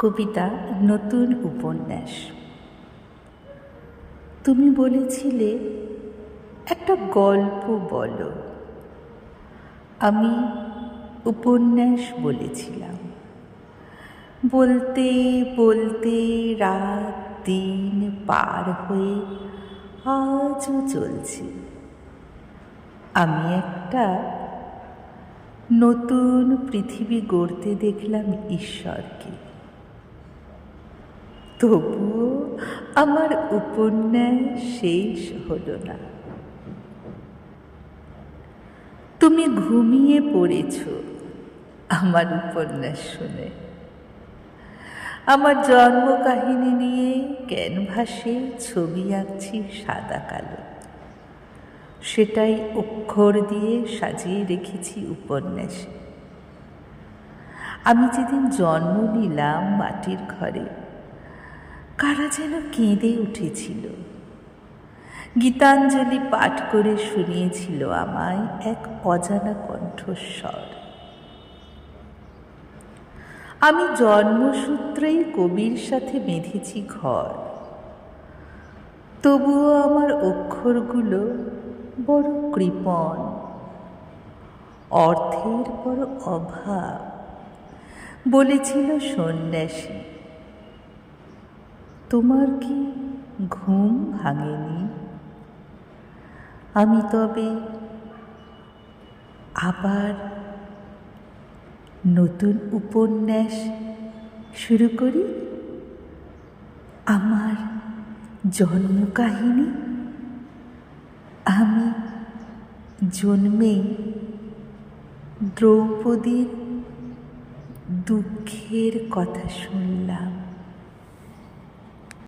কবিতা নতুন উপন্যাস। তুমি বলেছিলে একটা গল্প বলো, আমি উপন্যাস বলেছিলাম। বলতে বলতে রাত দিন পার হয়ে আজও চলছি। আমি একটা নতুন পৃথিবী গড়তে দেখলাম ঈশ্বরকে। তবুও আমার উপন্যাস শেষ হলো না। তুমি ঘুমিয়ে পড়েছ আমার উপন্যাস শুনে। আমার জন্ম কাহিনী নিয়ে ক্যানভাসে ছবি আঁকছি সাদা কালো, সেটাই অক্ষর দিয়ে সাজিয়ে রেখেছি উপন্যাসে। আমি যেদিন জন্ম নিলাম মাটির ঘরে, কারা যেন কেঁদে উঠেছিল, গীতাঞ্জলি পাঠ করে শুনিয়েছিল আমায় এক অজানা কণ্ঠস্বর। আমি জন্মসূত্রেই কবির সাথে বেঁধেছি ঘর, তবুও আমার অক্ষরগুলো বড় কৃপণ, অর্থের বড় অভাব, বলেছিল সন্ন্যাসী। তোমার কি ঘুম ভাঙেনি? আমি তবে আবার নতুন উপন্যাস শুরু করি, আমার জন্ম কাহিনী। আমি জন্মেই দ্রৌপদীর দুঃখের কথা শুনলাম।